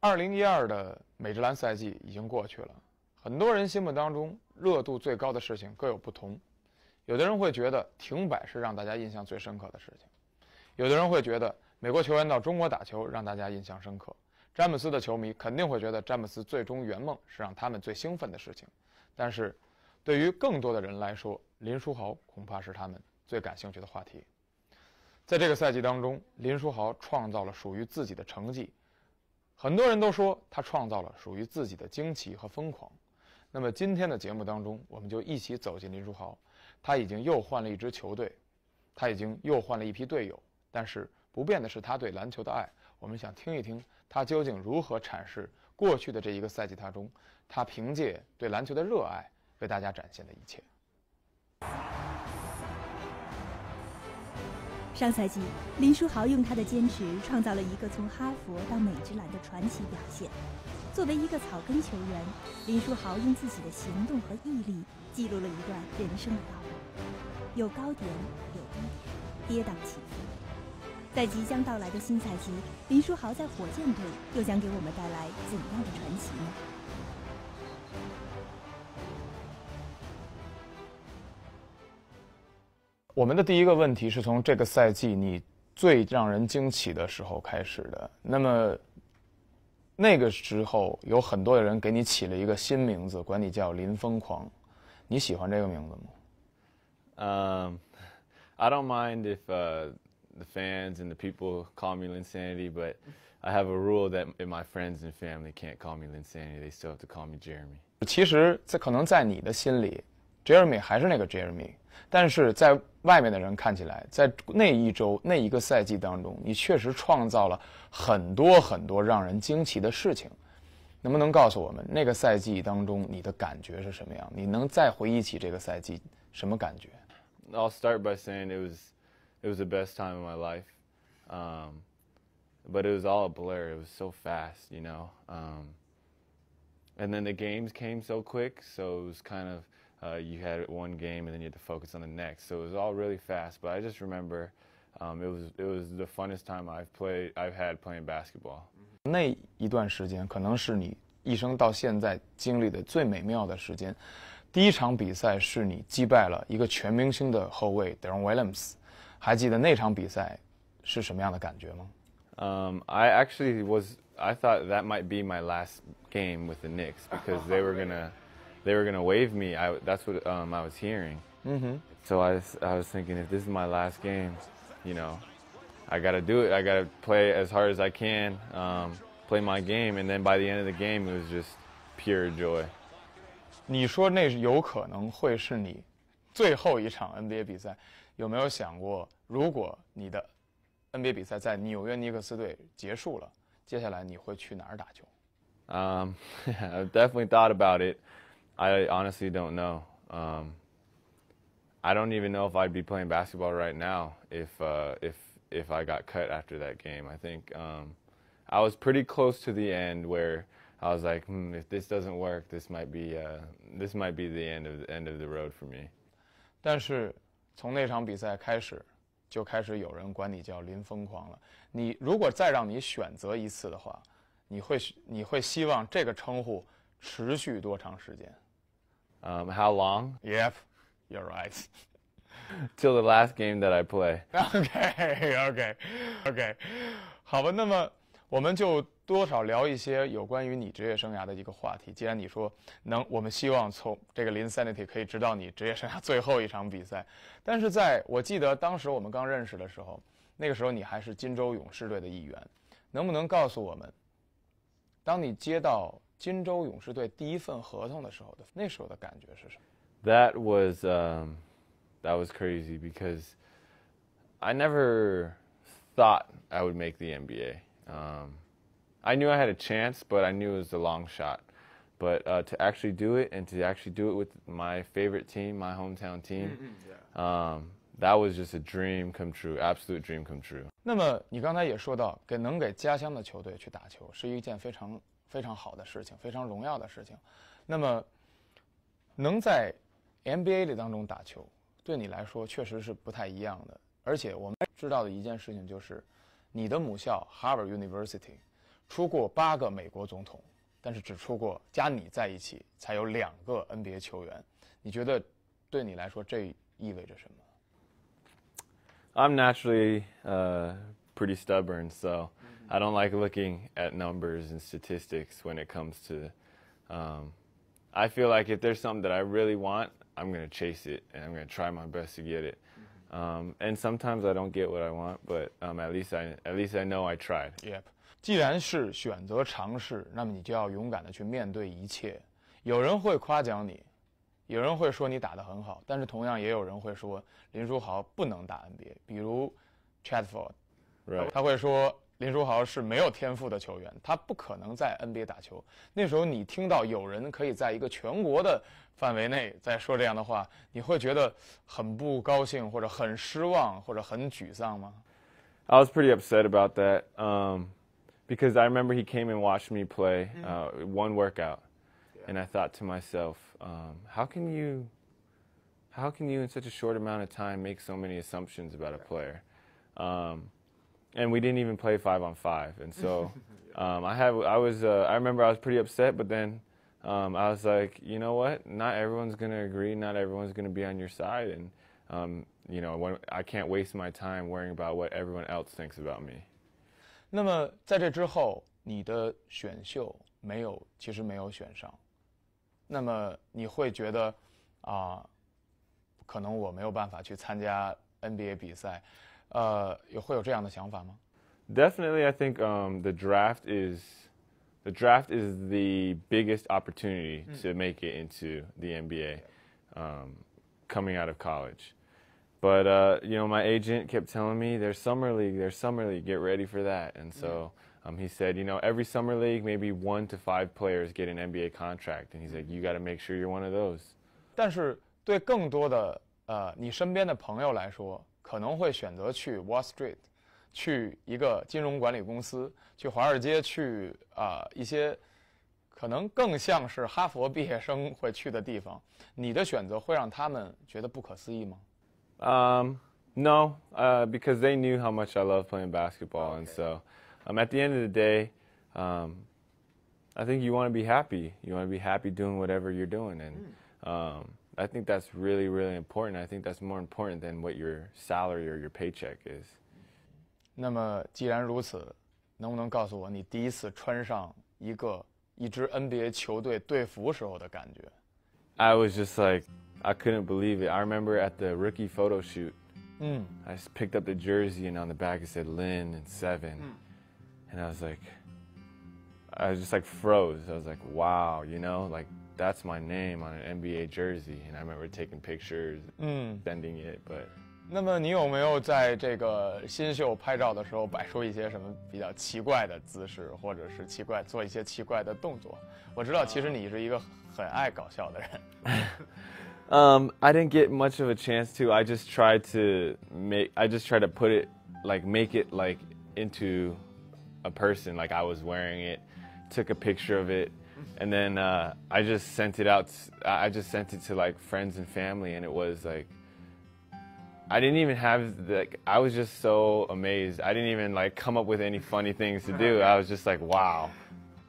2012的美职篮赛季已经过去了，很多人心目当中热度最高的事情各有不同。有的人会觉得停摆是让大家印象最深刻的事情，有的人会觉得美国球员到中国打球让大家印象深刻。詹姆斯的球迷肯定会觉得詹姆斯最终圆梦是让他们最兴奋的事情。但是，对于更多的人来说，林书豪恐怕是他们最感兴趣的话题。在这个赛季当中，林书豪创造了属于自己的成绩，很多人都说他创造了属于自己的惊奇和疯狂。那么今天的节目当中，我们就一起走进林书豪。他已经又换了一支球队，他已经又换了一批队友，但是不变的是他对篮球的爱。我们想听一听他究竟如何阐释过去的这一个赛季当中，他凭借对篮球的热爱为大家展现的一切。上赛季，林书豪用他的坚持创造了一个从哈佛到美职篮的传奇表现。作为一个草根球员，林书豪用自己的行动和毅力记录了一段人生的道路，有高点，有低点，跌宕起伏。在即将到来的新赛季，林书豪在火箭队又将给我们带来怎样的传奇呢？我们的第一个问题是从这个赛季你最让人惊奇的时候开始的。那么那个时候有很多的人给你起了一个新名字，管你叫林疯狂，你喜欢这个名字吗？I don't mind if the fans and the people call me Linsanity, but I have a rule that my friends and family can't call me Linsanity. They still have to call me Jeremy. 其实可能在你的心里 Jeremy 还是那个 Jeremy， 但是在外面的人看起来，在那一周那一个赛季当中，你确实创造了很多很多让人惊奇的事情。能不能告诉我们那个赛季当中你的感觉是什么样？你能再回忆起这个赛季什么感觉？ I'll start by saying it was the best time of my life, but it was all a blur. It was so fast, you know. And then the games came so quick, so it was kind of you had one game and then you had to focus on the next. So it was all really fast. But I just remember it was the funnest time I've had playing basketball. 那一段时间可能是你一生到现在经历的最美妙的时间。第一场比赛是你击败了一个全明星的后卫 Deron Williams， 还记得那场比赛是什么样的感觉吗？I thought that might be my last game with the Knicks because they were gonna waive me. That's what I was hearing. So I was thinking, if this is my last game, you know, I got to do it. I got to play as hard as I can, play my game, and then by the end of the game, it was just pure joy. 你说那有可能会是你最后一场 NBA 比赛，有没有想过，如果你的 NBA 比赛在纽约尼克斯队结束了，接下来你会去哪儿打球？I've definitely thought about it. I honestly don't know. I don't even know if I'd be playing basketball right now if I got cut after that game. I think I was pretty close to the end where I was like, if this doesn't work, this might be the end of the road for me. 但是从那场比赛开始，就开始有人管你叫林疯狂了。你如果再让你选择一次的话，你会希望这个称呼持续多长时间？How long? Yep, you're right. Till the last game that I play. Okay. 好吧，那么我们就多少聊一些有关于你职业生涯的一个话题。既然你说我们希望从这个Linsanity可以知道你职业生涯最后一场比赛，但是我记得当时我们刚认识的时候，那个时候你还是金州勇士队的一员，能不能告诉我们，当你接到金州勇士队第一份合同的时候那时候的感觉是什么？ That was crazy because I never thought I would make the NBA. I knew I had a chance, but I knew it was a long shot. But to actually do it, and to actually do it with my favorite team, my hometown team, that was just a dream come true, absolute dream come true. 那么你刚才也说到，能给家乡的球队去打球是一件非常非常好的事情，非常荣耀的事情。那么能在 NBA 里当中打球，对你来说确实是不太一样的。而且我们知道的一件事情就是，你的母校 Harvard University 出过8个美国总统，但是只出过加你在一起才有2个 NBA 球员。你觉得对你来说这意味着什么？ I'm naturally pretty stubborn, so I don't like looking at numbers and statistics when it comes to. I feel like if there's something that I really want, I'm going to chase it and I'm going to try my best to get it. And sometimes I don't get what I want, but at least I know I tried. Yep. 既然是选择尝试，那么你就要勇敢的去面对一切。有人会夸奖你，有人会说你打得很好，但是同样也有人会说林书豪不能打 NBA。比如 Chadford， 他会说林书豪是没有天赋的球员，他不可能在 NBA 打球。那时候你听到有人可以在一个全国的范围内在说这样的话，你会觉得很不高興，或者很失望，或者很沮喪嗎？ I was pretty upset about that because I remember he came and watched me play one workout, and I thought to myself, how can you in such a short amount of time make so many assumptions about a player? And we didn't even play 5-on-5, and so I remember I was pretty upset, but then I was like, you know what? Not everyone's gonna agree. Not everyone's gonna be on your side, and you know, I can't waste my time worrying about what everyone else thinks about me. 那么在这之后，你的选秀其实没有选上，那么你会觉得可能我没有办法去参加 NBA 比赛，会有这样的想法吗？ Definitely, I think the draft is the biggest opportunity to make it into the NBA coming out of college. But you know, my agent kept telling me there's summer league, get ready for that. And so he said, you know, every summer league, maybe 1 to 5 players get an NBA contract. And he's like, you got to make sure you're one of those. 但是对更多的你身边的朋友来说，可能会选择去 Wall Street， 去一个金融管理公司，去华尔街，去一些可能更像是哈佛毕业生会去的地方。你的选择会让他们觉得不可思议吗？ No, because they knew how much I love playing basketball, and so at the end of the day, I think you want to be happy. You want to be happy doing whatever you're doing, and I think that's really, really important. I think that's more important than what your salary or your paycheck is. 那么既然如此，能不能告诉我你第一次穿上一支 NBA 球队队服时候的感觉？ I was just like, I couldn't believe it. I remember at the rookie photo shoot, I just picked up the jersey and on the back it said Lin and 7, and I was just like froze. I was like, wow, you know, like that's my name on an NBA jersey, and I remember taking pictures, sending it, but. 那么你有没有在这个新秀拍照的时候摆出一些什么比较奇怪的姿势，或者是做一些奇怪的动作？我知道其实你是一个很爱搞笑的人。I didn't get much of a chance to. I just tried to put it, like make it like into a person, like I was wearing it, took a picture of it, and then I just sent it out. I just sent it to like friends and family, and it was like, I didn't even have I was just so amazed. I didn't even like come up with any funny things to do. I was just like, wow.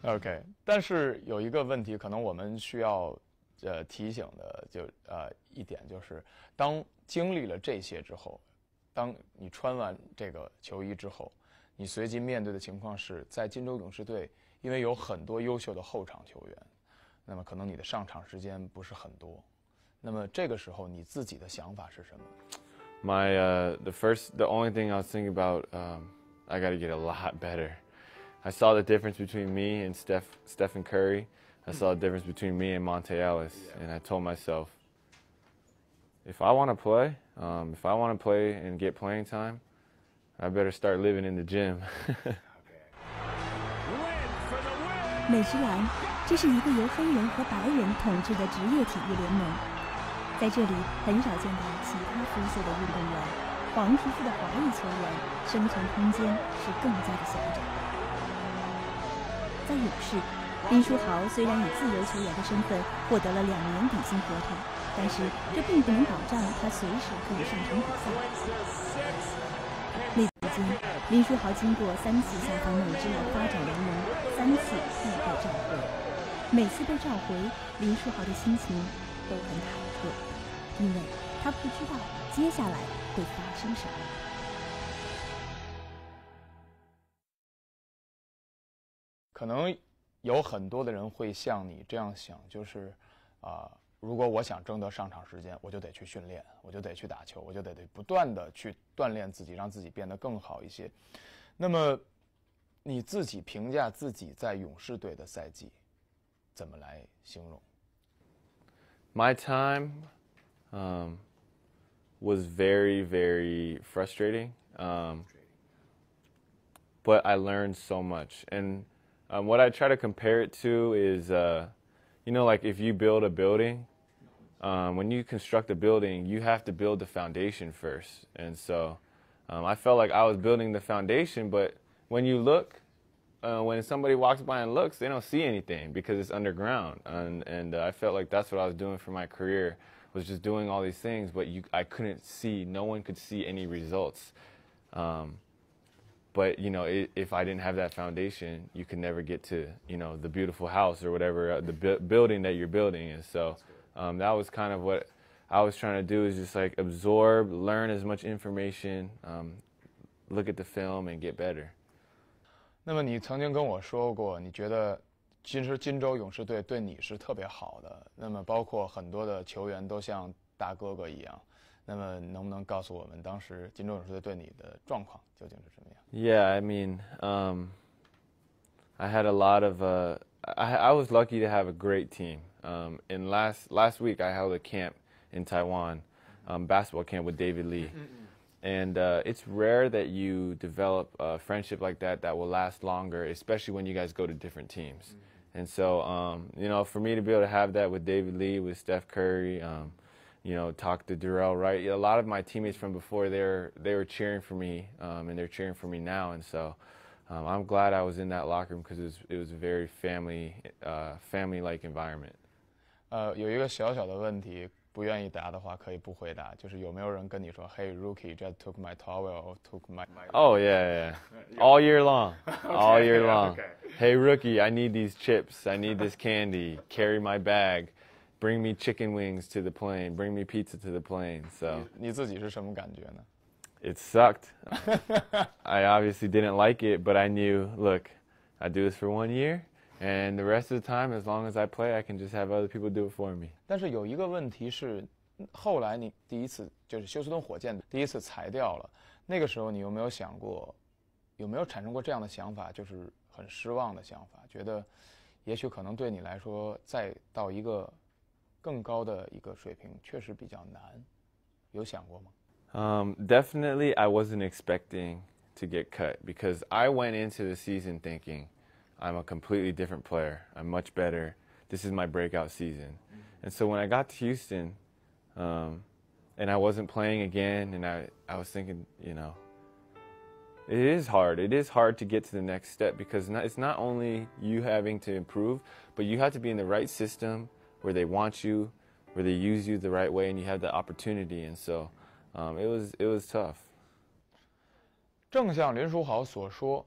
OK， 但是有一个问题，可能我们需要提醒的一点就是，当经历了这些之后，当你穿完这个球衣之后，你随即面对的情况是在金州勇士队，因为有很多优秀的后场球员，那么可能你的上场时间不是很多。那么这个时候你自己的想法是什么？ The only thing I was thinking about, I got to get a lot better. I saw the difference between me and Stephen Curry. I saw the difference between me and Monte Ellis, and I told myself, if I want to play and get playing time, I better start living in the gym. 美职篮，这是一个由黑人和白人统治的职业体育联盟。在这里很少见到其他肤色的运动员，黄皮肤的华裔球员生存空间是更加的狭窄。在勇士，林书豪虽然以自由球员的身份获得了2年底薪合同，但是这并不能保障他随时可以上场比赛。那期间，林书豪经过3次下放美职篮发展联盟，3次必被召回。每次被召回，林书豪的心情都很忐忑，因为他不知道接下来会发生什么。可能有很多的人会像你这样想，就是如果我想争得上场时间，我就得去训练，我就得去打球，我就得不断的去锻炼自己，让自己变得更好一些。那么，你自己评价自己在勇士队的赛季，怎么来形容 ？My time was very, very frustrating, but I learned so much. And what I try to compare it to is, you know, like if you build a building, when you construct a building, you have to build the foundation first. And so I felt like I was building the foundation, but when you look, when somebody walks by and looks, they don't see anything because it's underground. And I felt like that's what I was doing for my career, was just doing all these things, but I couldn't see, no one could see any results. But, you know, if I didn't have that foundation, you could never get to, you know, the beautiful house or whatever, the building that you're building. And so that was kind of what I was trying to do, is just like absorb, learn as much information, look at the film and get better. 那么你曾经跟我说过，你觉得其实金州勇士队对你是特别好的，那么包括很多的球员都像大哥哥一样。那么能不能告诉我们当时金州勇士队对你的状况究竟是什么样 ？Yeah, I mean, I had a lot of. I was lucky to have a great team. In last week, I held a camp in Taiwan, basketball camp with David Lee, and it's rare that you develop a friendship like that will last longer, especially when you guys go to different teams. And so, you know, for me to be able to have that with David Lee, with Steph Curry. You know, talk to Durrell, right? A lot of my teammates from before, they were cheering for me, and they're cheering for me now. And so I'm glad I was in that locker room because it was a very family-like environment. 有一个小小的问题，不愿意答的话可以不回答，就是有没有人跟你说 ，Hey rookie, just took my towel, took my Oh yeah, all year long, all year long. Hey rookie, I need these chips, I need this candy, carry my bag. Bring me chicken wings to the plane. Bring me pizza to the plane. So 你自己是什么感觉呢 It sucked. I obviously didn't like it, but I knew, look, I do this for 1 year, and the rest of the time, as long as I play, I can just have other people do it for me. 但是有一个问题是，后来你第一次就是休斯敦火箭第一次裁掉了，那个时候你有没有想过，有没有产生过这样的想法，就是很失望的想法，觉得也许可能对你来说，再到一个更高的一个水平确实比较难，有想过吗？ Definitely, I wasn't expecting to get cut because I went into the season thinking I'm a completely different player. I'm much better. This is my breakout season. And so when I got to Houston, and I wasn't playing again, and I was thinking, you know, it is hard. It is hard to get to the next step because it's not only you having to improve, but you have to be in the right system where they want you, where they use you the right way, and you have the opportunity. And so it was tough. 正像林书豪所说，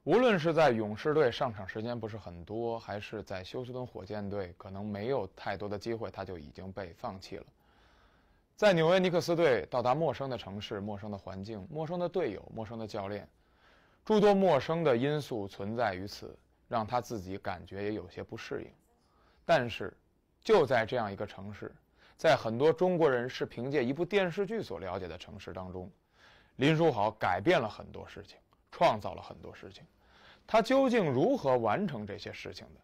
无论是在勇士队上场时间不是很多，还是在休斯敦火箭队可能没有太多的机会，他就已经被放弃了。在纽约尼克斯队到达陌生的城市、陌生的环境、陌生的队友、陌生的教练，诸多陌生的因素存在于此，让他自己感觉也有些不适应。但是就在这样一个城市，在很多中国人是凭借一部电视剧所了解的城市当中，林书豪改变了很多事情，创造了很多事情。他究竟如何完成这些事情的，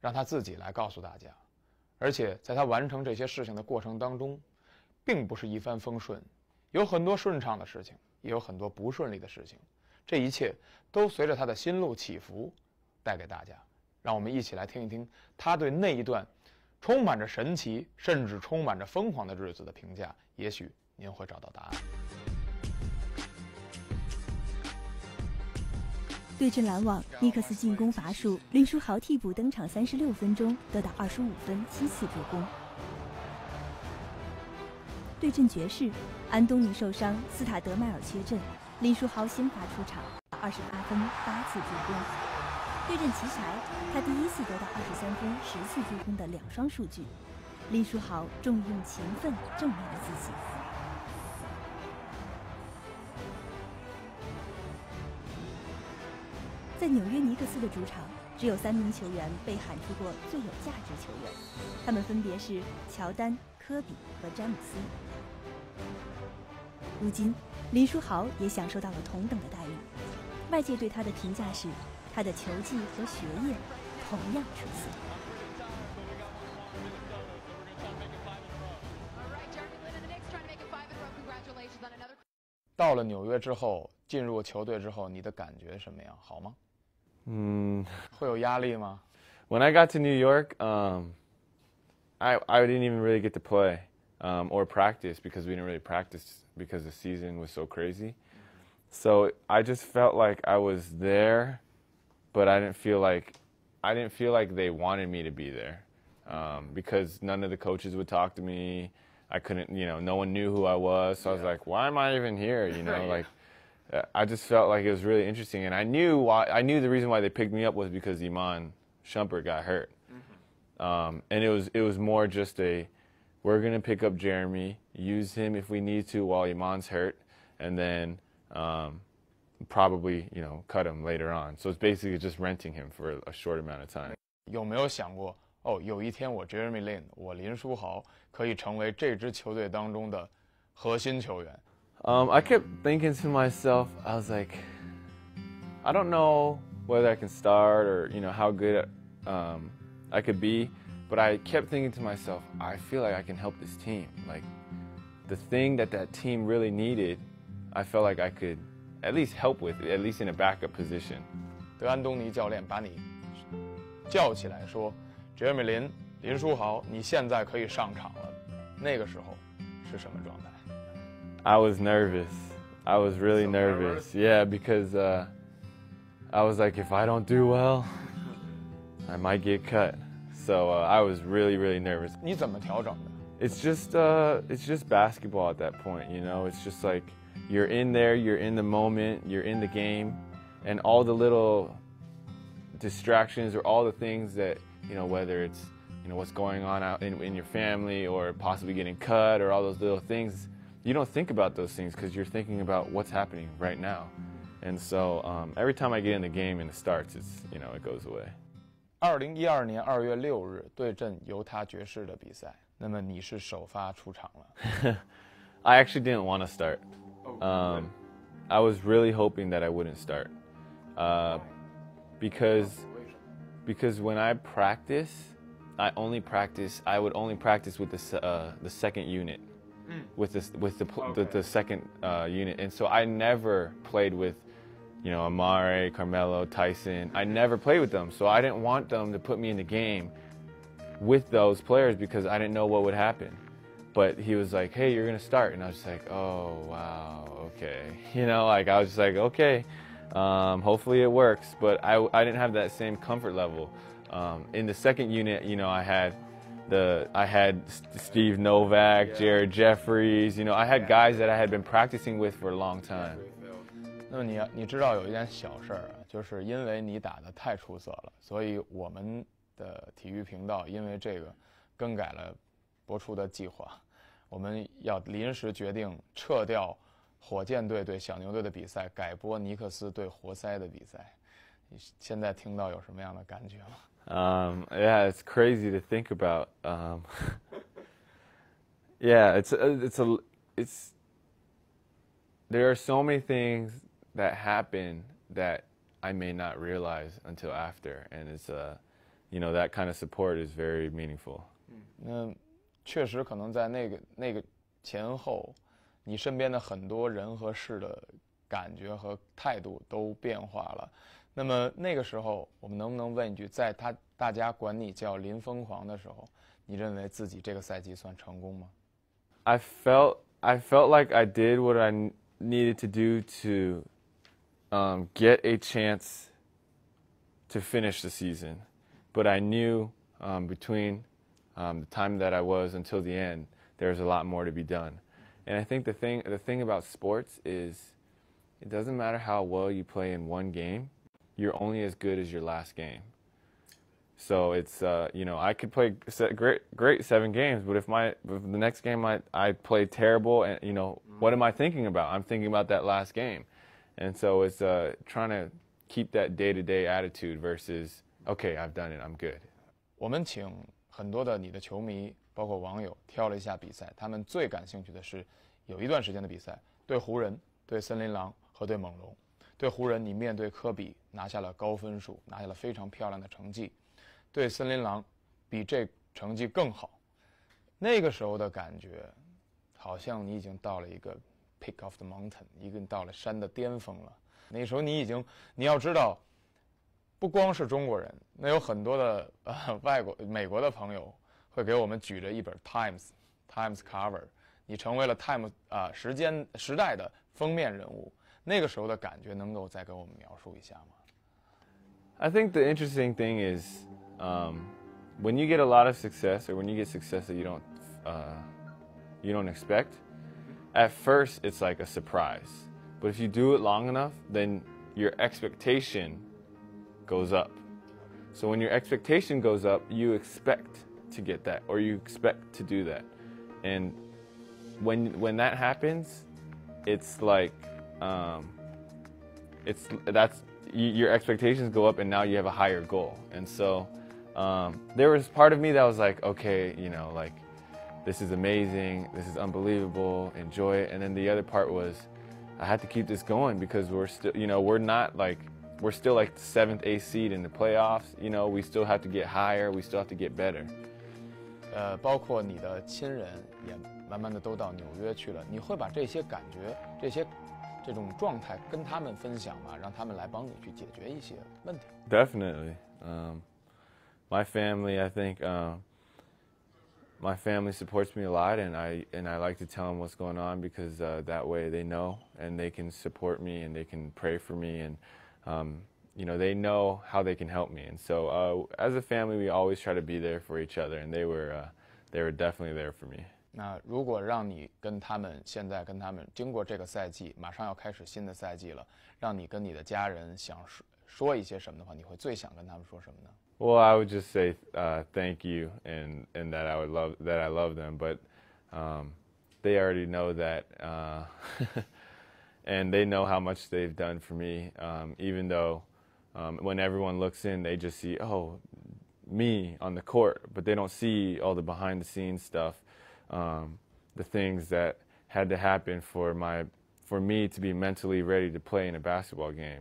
让他自己来告诉大家。而且在他完成这些事情的过程当中，并不是一帆风顺，有很多顺畅的事情，也有很多不顺利的事情。这一切都随着他的心路起伏带给大家。让我们一起来听一听他对那一段充满着神奇甚至充满着疯狂的日子的评价，也许您会找到答案。对阵篮网，尼克斯进攻乏术，林书豪替补登场36分钟，得到25分7次助攻。对阵爵士，安东尼受伤，斯塔德迈尔缺阵，林书豪先发出场，28分8次助攻。对阵奇才，他第一次得到23分10次助攻的2双数据。林书豪终于用勤奋证明了自己。在纽约尼克斯的主场，只有3名球员被喊出过最有价值球员，他们分别是乔丹、科比和詹姆斯。如今，林书豪也享受到了同等的待遇。外界对他的评价是，他的球技和学业同样出色。到了纽约之后，进入球队之后，你的感觉什么样？好吗？会有压力吗？ When I got to New York, I didn't even really get to play or practice because we didn't really practice because the season was so crazy. So I just felt like I was there, but I didn't feel like they wanted me to be there because none of the coaches would talk to me. I couldn't, no one knew who I was. So I was like, why am I even here? Like. I just felt like it was really interesting, and I knew the reason why they picked me up was because Iman Shumpert got hurt, and it was more just we're gonna pick up Jeremy, use him if we need to while Iman's hurt, and then probably cut him later on. So it's basically just renting him for a short amount of time. 有没有想过，有一天我 Jeremy Lin， 我林书豪可以成为这支球队当中的核心球员？ I kept thinking to myself, I was like, I don't know whether I can start or how good I could be, but I kept thinking to myself, I feel like I can help this team. Like the thing that team really needed, I felt like I could at least help with, at least in a backup position. 德安东尼教练把你叫起来说 ，Jeremy 林书豪，你现在可以上场了。那个时候是什么状态？ I was nervous. I was really nervous. Yeah, because I was like, if I don't do well, I might get cut. So I was really, really nervous. 你怎么调整的？ It's just basketball at that point, It's just like you're in there, you're in the moment, you're in the game, and all the little distractions or all the things that, whether it's, what's going on out in your family or possibly getting cut or all those little things, you don't think about those things because you're thinking about what's happening right now. And so every time I get in the game and it starts, it's, it goes away. 2012年2月6日对阵犹他爵士的比赛，那么你是首发出场了。I actually didn't want to start. I was really hoping that I wouldn't start because when I practice, I would only practice with the second unit. With the second unit, and so I never played with, Amare, Carmelo, Tyson. I never played with them, so I didn't want them to put me in the game with those players because I didn't know what would happen. But he was like, "Hey, you're gonna start," and I was just like, "Oh wow, okay." I was just like, "Okay, hopefully it works." But I didn't have that same comfort level. In the second unit, I had Steve Novak, Jared Jeffries, I had guys that I had been practicing with for a long time. 那么你知道有一件小事儿，就是因为你打得太出色了，所以我们的体育频道因为这个更改了播出的计划，我们要临时决定撤掉火箭队对小牛队的比赛，改播尼克斯对活塞的比赛。你现在听到有什么样的感觉吗？ Yeah, it's crazy to think about. Yeah, it's there are so many things that happen that I may not realize until after, and it's that kind of support is very meaningful. 那确实可能在那个前后，你身边的很多人和事的感觉和态度都变化了。那么那个时候，我们能不能问一句，在大家管你叫林疯狂的时候，你认为自己这个赛季算成功吗？ I felt like I did what I needed to do to get a chance to finish the season, but I knew between the time that I was until the end, there's a lot more to be done. And I think the thing about sports is it doesn't matter how well you play in one game, you're only as good as your last game. So it's you know, I could play great 7 games, but if the next game I play terrible, and you know, what am I thinking about? I'm thinking about that last game, and so it's trying to keep that day-to-day attitude versus okay, I've done it, I'm good. 我们请很多的你的球迷，包括网友挑了一下比赛，他们最感兴趣的是有一段时间的比赛，对湖人、对森林狼和对猛龙。对湖人，你面对科比拿下了高分数，拿下了非常漂亮的成绩。对森林狼，比这成绩更好。那个时候的感觉，好像你已经到了一个 peak of the mountain， 一个到了山的巅峰了。那时候你要知道，不光是中国人，那有很多的美国的朋友会给我们举着一本 Times cover， 你成为了 Time 时代的封面人物。那个时候的感觉，能够再给我们描述一下吗？ I think the interesting thing is when you get a lot of success, or when you get success that you don't expect. At first, it's like a surprise, but if you do it long enough, then your expectation goes up. So when your expectation goes up, you expect to get that, or you expect to do that, and when that happens, it's like your expectations go up, and now you have a higher goal. And so there was part of me that was like, okay, you know, like, this is amazing, this is unbelievable, enjoy it. And then the other part was, I had to keep this going because we're still, you know, we're still like the 7th, 8th seed in the playoffs. You know, we still have to get higher, we still have to get better. 包括你的亲人也慢慢的都到纽约去了，你会把这些感觉、这种状态跟他们分享吗？让他们来帮你去解决一些问题。Definitely. My family, I think, my family supports me a lot, and I like to tell them what's going on because that way they know and they can support me and they can pray for me, and you know, they know how they can help me. And so as a family, we always try to be there for each other, and they were definitely there for me. 那如果让你现在跟他们经过这个赛季，马上要开始新的赛季了，让你跟你的家人想说一些什么的话，你会最想跟他们说什么呢？ Well, I would just say thank you, and that I love them, but they already know that, and they know how much they've done for me. Even though when everyone looks in, they just see me on the court, but they don't see all the behind-the-scenes stuff, the things that had to happen for me to be mentally ready to play in a basketball game,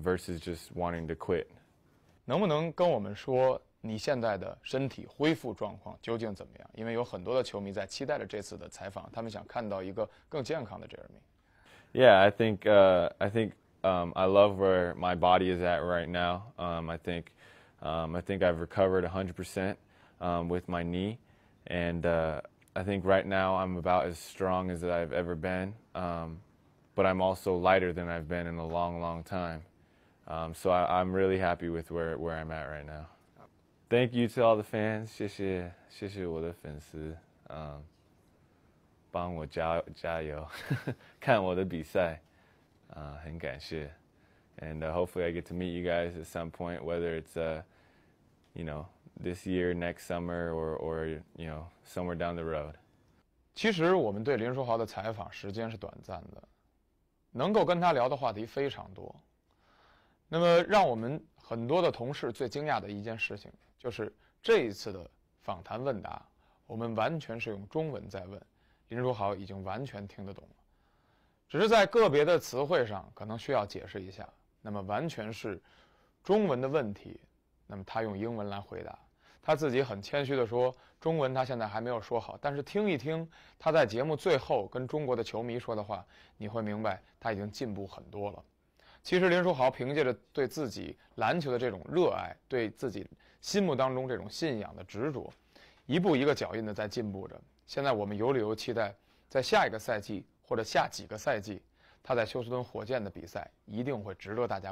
versus just wanting to quit. 能不能跟我们说你现在的身体恢复状况究竟怎么样？因为有很多的球迷在期待着这次的采访，他们想看到一个更健康的Jeremy。Yeah, I think I love where my body is at right now. I think I've recovered 100% with my knee, and I think right now I'm about as strong as I've ever been, but I'm also lighter than I've been in a long, long time. So I'm really happy with where I'm at right now. Thank you to all the fans. 谢谢我的粉丝，帮我加油，看我的比赛，很感谢。And hopefully I get to meet you guys at some point, whether it's you know, this year, next summer, or you know, somewhere down the road. 其实我们对林书豪的采访时间是短暂的，能够跟他聊的话题非常多。那么让我们很多的同事最惊讶的一件事情，就是这一次的访谈问答，我们完全是用中文在问，林书豪已经完全听得懂了，只是在个别的词汇上可能需要解释一下。那么完全是中文的问题，那么他用英文来回答。他自己很谦虚地说，中文他现在还没有说好，但是听一听他在节目最后跟中国的球迷说的话，你会明白他已经进步很多了。其实林书豪凭借着对自己篮球的这种热爱，对自己心目当中这种信仰的执着，一步一个脚印的在进步着。现在我们有理由期待，在下一个赛季或者下几个赛季，他在休斯敦火箭的比赛一定会值得大家